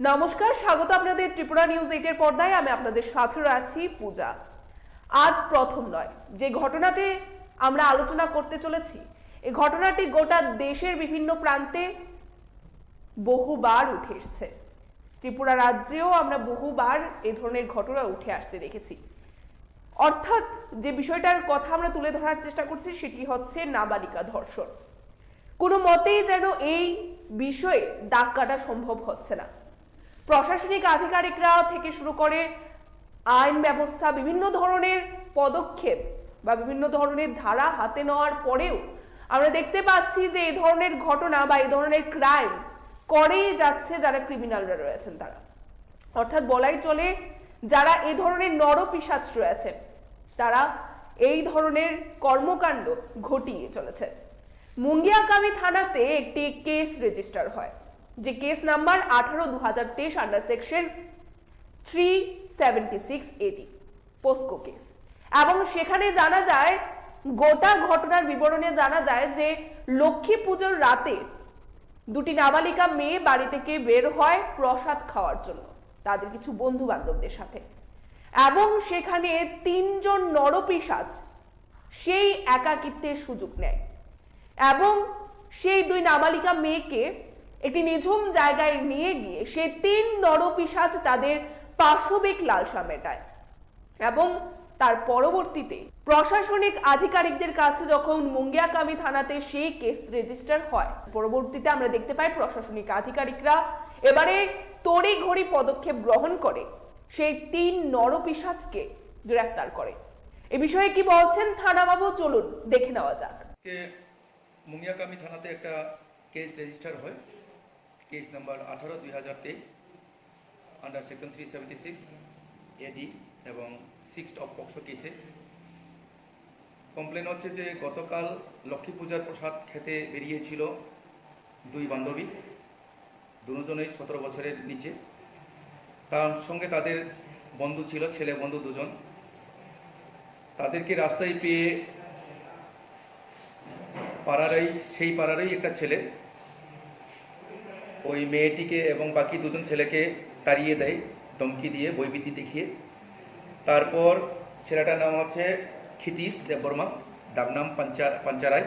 নমস্কার, স্বাগত আপনাদের ত্রিপুরা নিউজ 8 এর পর্দায়। আমি আপনাদের সাথে আছি পূজা। আজ প্রথম নয় যে ঘটনাটি আমরা আলোচনা করতে চলেছি, এই ঘটনাটি গোটা দেশের বিভিন্ন প্রান্তে বহুবার উঠে এসেছে। ত্রিপুরা রাজ্যেও আমরা বহুবার এই ধরনের ঘটনা উঠে আসতে দেখেছি। অর্থাৎ যে বিষয়টার কথা আমরা তুলে ধরার চেষ্টা করছি সেটি হচ্ছে নাবালিকা ধর্ষণ। কোনো মতেই যেন এই বিষয়ে দাগ কাটা সম্ভব হচ্ছে না। প্রশাসনিক আধিকারিকরা থেকে শুরু করে আইন ব্যবস্থা বিভিন্ন ধরনের পদক্ষেপ বা বিভিন্ন ধরনের ধারা হাতে নেওয়ার পরেও আমরা দেখতে পাচ্ছি যে এই ধরনের ঘটনা বা এই ধরনের ক্রাইম করেই যাচ্ছে যারা ক্রিমিনালরা রয়েছেন তারা। অর্থাৎ বলাই চলে যারা এই ধরনের নরপিশাচ রয়েছে তারা এই ধরনের কর্মকাণ্ড ঘটিয়ে চলেছে। মুঙ্গিয়াকামি থানাতে একটি কেস রেজিস্টার হয়, যে case number 18/2023 under section 376 POCSO case. এবং সেখানে জানা যায়, গোটা ঘটনার বিবরণে জানা যায় যে লক্ষ্মী পুজোর রাতে দুটি নাবালিকা মেয়ে বাড়ি থেকে বের হয় প্রসাদ খাওয়ার জন্য তাদের কিছু বন্ধু বান্ধবদের সাথে, এবং সেখানে 3 জন নরপিশাচ সেই একাকিত্বের সুযোগ নেয় এবং সেই 2 নাবালিকা মেয়েকে একটি নিঝুম জায়গায় নিয়ে গিয়ে সে 3 নরপিশাচ তাদের পাশবিক লালসা মেটায়। এবং তার পরবর্তীতে প্রশাসনিক আধিকারিকদের কাছে যখন মুঙ্গিয়াকামি থানাতে সেই কেস রেজিস্টার হয়, পরবর্তীতে আমরা দেখতে পাই প্রশাসনিক আধিকারিকরা এবারে তড়িঘড়ি পদক্ষেপ গ্রহণ করে সেই 3 নরপিশাচকে গ্রেফতার করে। এ বিষয়ে কি বলছেন থানাবাবু, চলুন দেখে নেওয়া যাক। মুঙ্গিয়াকামি থানাতে একটা কেস রেজিস্টার হয়, case number 18/2023 under section 376 AD এবং 6 অফ পক্সো কেসে। কমপ্লেন হচ্ছে যে গতকাল লক্ষ্মী পূজার প্রসাদ খেতে বেরিয়েছিল 2 বান্ধবী, দুজনেই 17 বছরের নিচে। তার সঙ্গে তাদের বন্ধু ছিল, ছেলে বন্ধু 2 জন। তাদেরকে রাস্তায় পেয়ে সেই পাড়ারই একটা ছেলে ওই মেয়েটিকে এবং বাকি 2 জন ছেলেকে তাড়িয়ে দেয় ধমকি দিয়ে, ভয়ভীতি দেখিয়ে। তারপর ছেলেটার নাম হচ্ছে ক্ষিতীশ দেববর্মা, ডাকনাম পাঞ্চারায়।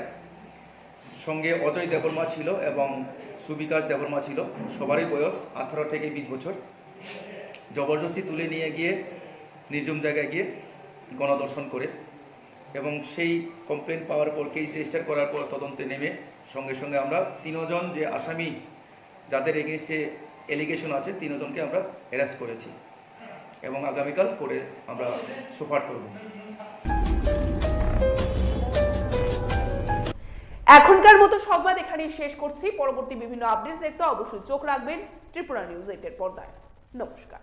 সঙ্গে অজয় দেববর্মা ছিল এবং সুবিকাশ দেববর্মা ছিল। সবারই বয়স 18 থেকে 20 বছর। জবরদস্তি তুলে নিয়ে গিয়ে নির্জুম জায়গায় গিয়ে গণধর্ষণ করে এবং সেই কমপ্লেন পাওয়ার পর কেস রেজিস্টার করার পর তদন্তে নেমে সঙ্গে সঙ্গে আমরা 3 জন যে আসামি যাদের এগেনস্টে এলিগেশন আছে 3 জনকে আমরা অ্যারেস্ট করেছি এবং আগামীকাল করে আমরা সুপার করব। এখনকার মতো সংবাদ এখানেই শেষ করছি। পরবর্তী বিভিন্ন আপডেটস দেখতে অবশ্যই চোখ রাখবেন ত্রিপুরা নিউজ 8 এর পর্দায়। নমস্কার।